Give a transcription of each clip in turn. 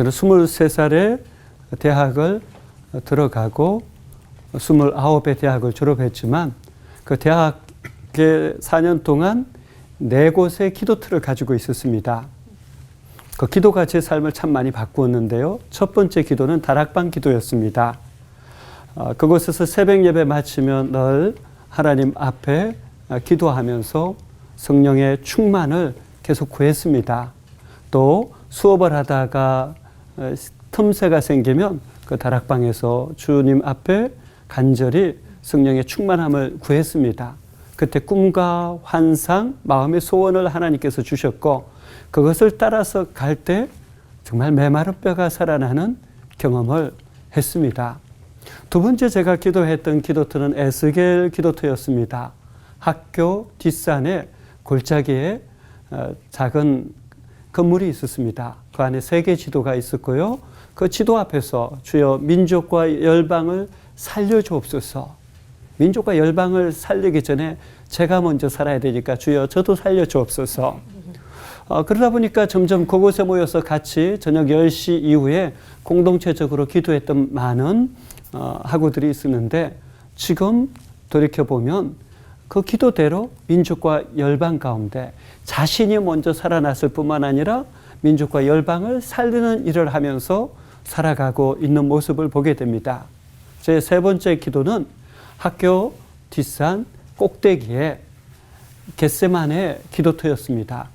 저는 23살에 대학을 들어가고 29에 대학을 졸업했지만 그 대학에 4년 동안 4곳의 기도틀을 가지고 있었습니다. 그 기도가 제 삶을 참 많이 바꾸었는데요. 첫 번째 기도는 다락방 기도였습니다. 그곳에서 새벽 예배 마치면 늘 하나님 앞에 기도하면서 성령의 충만을 계속 구했습니다. 또 수업을 하다가 틈새가 생기면 그 다락방에서 주님 앞에 간절히 성령의 충만함을 구했습니다. 그때 꿈과 환상, 마음의 소원을 하나님께서 주셨고 그것을 따라서 갈 때 정말 메마른 뼈가 살아나는 경험을 했습니다. 두 번째 제가 기도했던 기도터는 에스겔 기도터였습니다. 학교 뒷산에 골짜기에 작은 건물이 있었습니다. 그 안에 세계 지도가 있었고요. 그 지도 앞에서 주여 민족과 열방을 살려주옵소서. 민족과 열방을 살리기 전에 제가 먼저 살아야 되니까 주여 저도 살려주옵소서. 그러다 보니까 점점 그곳에 모여서 같이 저녁 10시 이후에 공동체적으로 기도했던 많은 학우들이 있었는데 지금 돌이켜보면 그 기도대로 민족과 열방 가운데 자신이 먼저 살아났을 뿐만 아니라 민족과 열방을 살리는 일을 하면서 살아가고 있는 모습을 보게 됩니다. 제 세 번째 기도는 학교 뒷산 꼭대기에 겟세마네 기도터였습니다.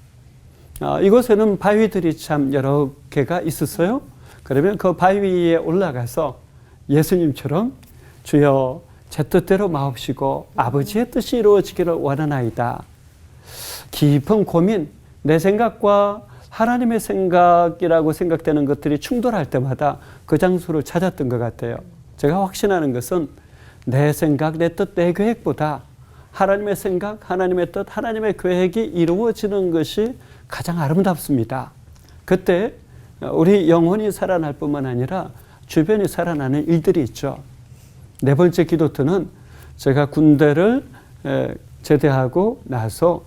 이곳에는 바위들이 참 여러 개가 있었어요. 그러면 그 바위 위에 올라가서 예수님처럼 주여 제 뜻대로 마옵시고 아버지의 뜻이 이루어지기를 원하나이다. 깊은 고민, 내 생각과 하나님의 생각이라고 생각되는 것들이 충돌할 때마다 그 장소를 찾았던 것 같아요. 제가 확신하는 것은 내 생각, 내 뜻, 내 계획보다 하나님의 생각, 하나님의 뜻, 하나님의 계획이 이루어지는 것이 가장 아름답습니다. 그때 우리 영혼이 살아날 뿐만 아니라 주변이 살아나는 일들이 있죠. 네 번째 기도터는 제가 군대를 제대하고 나서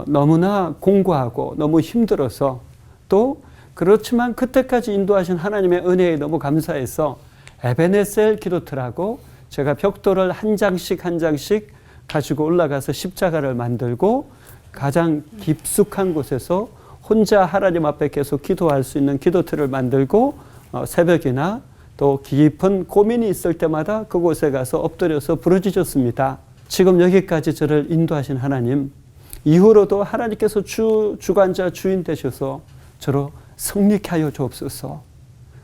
너무나 공고하고 너무 힘들어서 또 그렇지만 그때까지 인도하신 하나님의 은혜에 너무 감사해서 에베네셀 기도터라고 제가 벽돌을 한 장씩 한 장씩 가지고 올라가서 십자가를 만들고 가장 깊숙한 곳에서 혼자 하나님 앞에 계속 기도할 수 있는 기도터를 만들고 새벽이나 또 깊은 고민이 있을 때마다 그곳에 가서 엎드려서 부르짖었습니다. 지금 여기까지 저를 인도하신 하나님, 이후로도 하나님께서 주관자 주인 되셔서 저로 성립케 하여 주옵소서.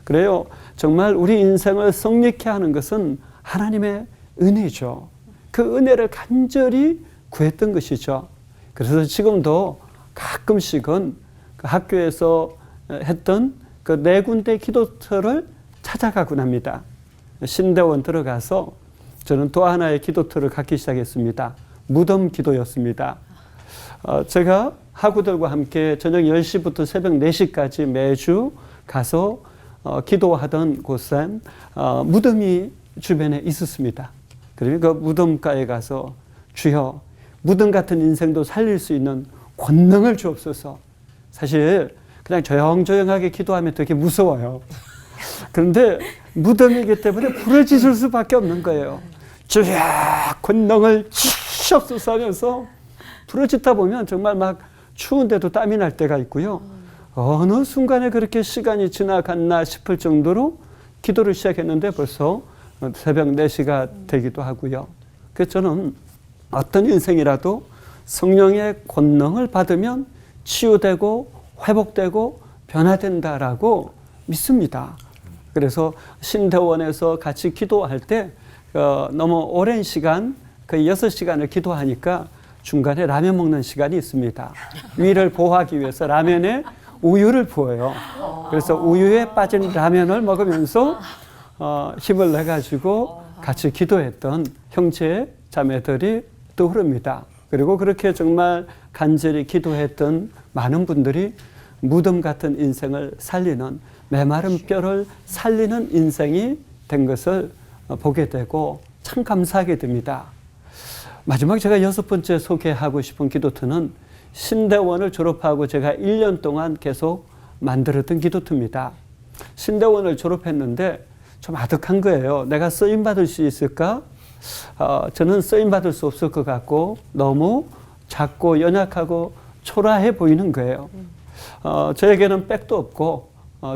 그래요. 정말 우리 인생을 성립케 하는 것은 하나님의 은혜죠. 그 은혜를 간절히 구했던 것이죠. 그래서 지금도 가끔씩은 그 학교에서 했던 그 4군데 기도터를 찾아가곤 합니다. 신대원 들어가서 저는 또 하나의 기도터를 갖기 시작했습니다. 무덤 기도였습니다. 제가 학우들과 함께 저녁 10시부터 새벽 4시까지 매주 가서 기도하던 곳은 무덤이 주변에 있었습니다. 그리고 그 무덤가에 가서 주여 무덤 같은 인생도 살릴 수 있는 권능을 주옵소서. 사실 그냥 조용조용하게 기도하면 되게 무서워요. 그런데 무덤이기 때문에 부르짖을 수밖에 없는 거예요. 주여 권능을 주옵소서 하면서 부르짖다 보면 정말 막 추운데도 땀이 날 때가 있고요. 어느 순간에 그렇게 시간이 지나갔나 싶을 정도로 기도를 시작했는데 벌써 새벽 4시가 되기도 하고요. 그래서 저는 어떤 인생이라도 성령의 권능을 받으면 치유되고 회복되고 변화된다라고 믿습니다. 그래서 신대원에서 같이 기도할 때 너무 오랜 시간, 거의 6시간을 기도하니까 중간에 라면 먹는 시간이 있습니다. 위를 보호하기 위해서 라면에 우유를 부어요. 그래서 우유에 빠진 라면을 먹으면서 힘을 내가지고 같이 기도했던 형제 자매들이 떠오릅니다. 그리고 그렇게 정말 간절히 기도했던 많은 분들이 무덤 같은 인생을 살리는, 메마른 뼈를 살리는 인생이 된 것을 보게 되고 참 감사하게 됩니다. 마지막 제가 6번째 소개하고 싶은 기도터는 신대원을 졸업하고 제가 1년 동안 계속 만들었던 기도터입니다. 신대원을 졸업했는데 좀 아득한 거예요. 내가 쓰임 받을 수 있을까? 저는 쓰임 받을 수 없을 것 같고 너무 작고 연약하고 초라해 보이는 거예요. 저에게는 백도 없고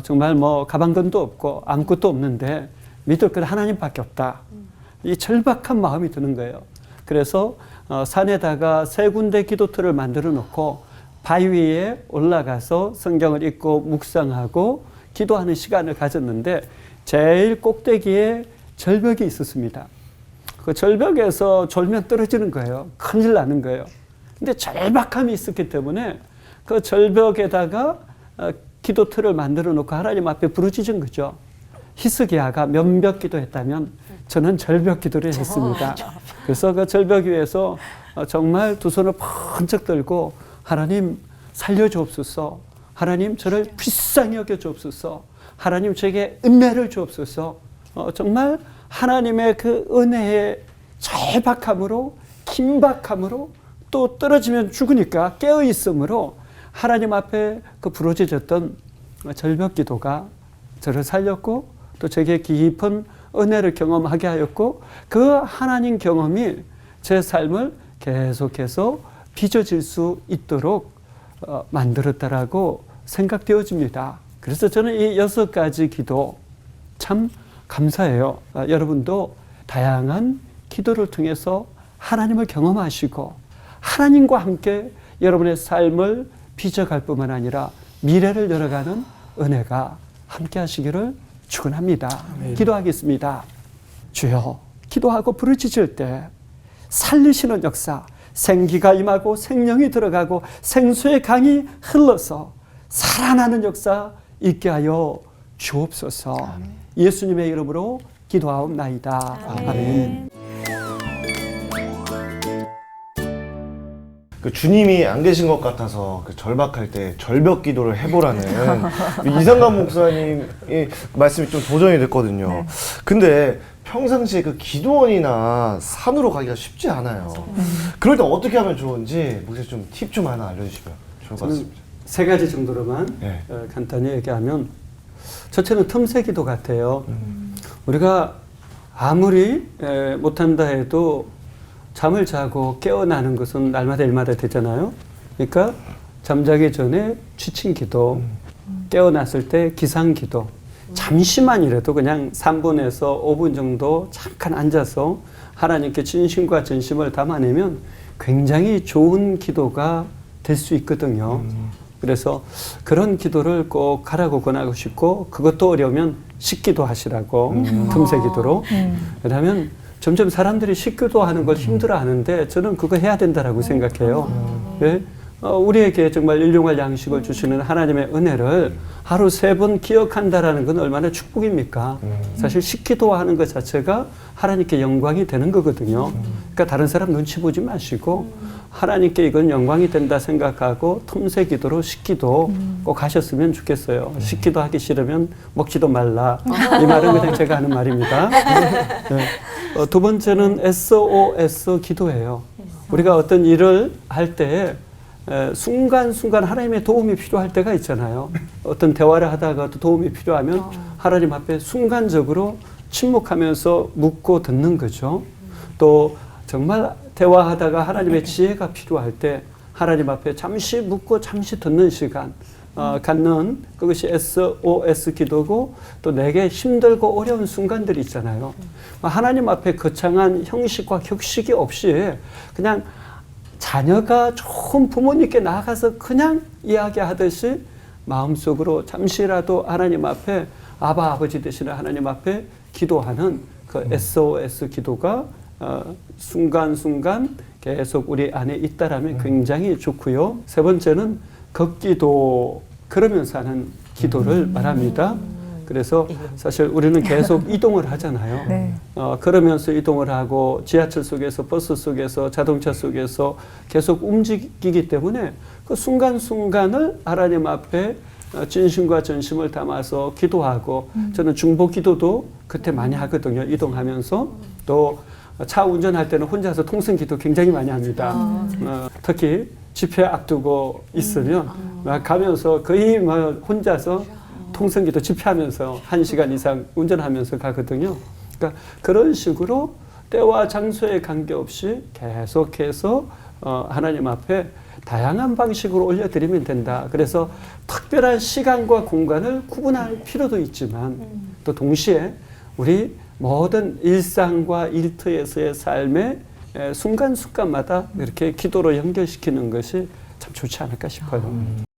정말 뭐 가방끈도 없고 아무것도 없는데 믿을 건 하나님밖에 없다. 이 절박한 마음이 드는 거예요. 그래서 산에다가 3군데 기도터를 만들어 놓고 바위 위에 올라가서 성경을 읽고 묵상하고 기도하는 시간을 가졌는데 제일 꼭대기에 절벽이 있었습니다. 그 절벽에서 졸면 떨어지는 거예요. 큰일 나는 거예요. 근데 절박함이 있었기 때문에 그 절벽에다가 기도터를 만들어 놓고 하나님 앞에 부르짖은 거죠. 히스기야가 면벽 기도했다면 저는 절벽 기도를 했습니다. 그래서 그 절벽 위에서 정말 두 손을 번쩍 들고 하나님 살려주옵소서, 하나님 저를 불쌍히 여겨주옵소서, 하나님 저에게 은혜를 주옵소서. 정말 하나님의 그 은혜의 절박함으로, 긴박함으로, 또 떨어지면 죽으니까 깨어있음으로 하나님 앞에 그 부르짖었던 절벽 기도가 저를 살렸고 또 제게 깊은 은혜를 경험하게 하였고 그 하나님 경험이 제 삶을 계속해서 빚어질 수 있도록 만들었다라고 생각되어집니다. 그래서 저는 이 6가지 기도 참 감사해요. 여러분도 다양한 기도를 통해서 하나님을 경험하시고 하나님과 함께 여러분의 삶을 빚어갈 뿐만 아니라 미래를 열어가는 은혜가 함께 하시기를 축원합니다. 기도하겠습니다. 주여, 기도하고 부르짖을 때 살리시는 역사, 생기가 임하고 생명이 들어가고 생수의 강이 흘러서 살아나는 역사 있게 하여 주옵소서. 예수님의 이름으로 기도하옵나이다. 아멘. 그 주님이 안 계신 것 같아서 그 절박할 때 절벽 기도를 해보라는 이상감 목사님의 말씀이 좀 도전이 됐거든요. 네. 근데 평상시에 그 기도원이나 산으로 가기가 쉽지 않아요. 그럴 때 어떻게 하면 좋은지 목사님 좀 팁 좀 하나 알려주시면 좋을 것 같습니다. 3가지 정도로만 네. 간단히 얘기하면 첫째는 틈새 기도 같아요. 우리가 아무리 못한다 해도 잠을 자고 깨어나는 것은 날마다 일마다 되잖아요. 그러니까 잠자기 전에 취침 기도, 깨어났을 때 기상 기도, 잠시만이라도 그냥 3분에서 5분 정도 잠깐 앉아서 하나님께 진심과 전심을 담아내면 굉장히 좋은 기도가 될 수 있거든요. 그래서 그런 기도를 꼭 하라고 권하고 싶고 그것도 어려우면 식기도 하시라고 틈새 기도로. 왜냐하면 점점 사람들이 식기도 하는 걸 힘들어하는데 저는 그거 해야 된다라고 생각해요. 네? 우리에게 정말 일용할 양식을 주시는 하나님의 은혜를 하루 3번 기억한다라는 건 얼마나 축복입니까? 사실 식기도 하는 것 자체가 하나님께 영광이 되는 거거든요. 그러니까 다른 사람 눈치 보지 마시고 하나님께 이건 영광이 된다 생각하고 틈새 기도로 식기도 꼭 하셨으면 좋겠어요. 식기도 하기 싫으면 먹지도 말라. 이 말은 그냥 제가 하는 말입니다. 네. 두 번째는 SOS 기도예요. 우리가 어떤 일을 할 때 순간순간 하나님의 도움이 필요할 때가 있잖아요. 어떤 대화를 하다가 도움이 필요하면 하나님 앞에 순간적으로 침묵하면서 묻고 듣는 거죠. 또 정말 대화하다가 하나님의 지혜가 필요할 때 하나님 앞에 잠시 묻고 잠시 듣는 시간 갖는 그것이 SOS 기도고 또 내게 힘들고 어려운 순간들이 있잖아요. 하나님 앞에 거창한 형식과 격식이 없이 그냥 자녀가 좋은 부모님께 나아가서 그냥 이야기하듯이 마음속으로 잠시라도 하나님 앞에 아바 아버지 되시는 하나님 앞에 기도하는 그 SOS 기도가 순간순간 계속 우리 안에 있다라면 굉장히 좋고요. 3번째는 걷기도 걸으면서 하는 기도를 말합니다. 그래서 사실 우리는 계속 이동을 하잖아요. 네. 걸으면서 이동을 하고 지하철 속에서 버스 속에서 자동차 속에서 계속 움직이기 때문에 그 순간순간을 하나님 앞에 진심과 전심을 담아서 기도하고 저는 중보 기도도 그때 많이 하거든요. 이동하면서 또 차 운전할 때는 혼자서 통성 기도 굉장히 많이 합니다. 특히 집회 앞두고 있으면 막 가면서 거의 뭐 혼자서 통성기도 집회하면서 1시간 이상 운전하면서 가거든요. 그러니까 그런 식으로 때와 장소에 관계없이 계속해서 하나님 앞에 다양한 방식으로 올려드리면 된다. 그래서 특별한 시간과 공간을 구분할 필요도 있지만 또 동시에 우리 모든 일상과 일터에서의 삶의 순간순간마다 이렇게 기도로 연결시키는 것이 참 좋지 않을까 싶어요.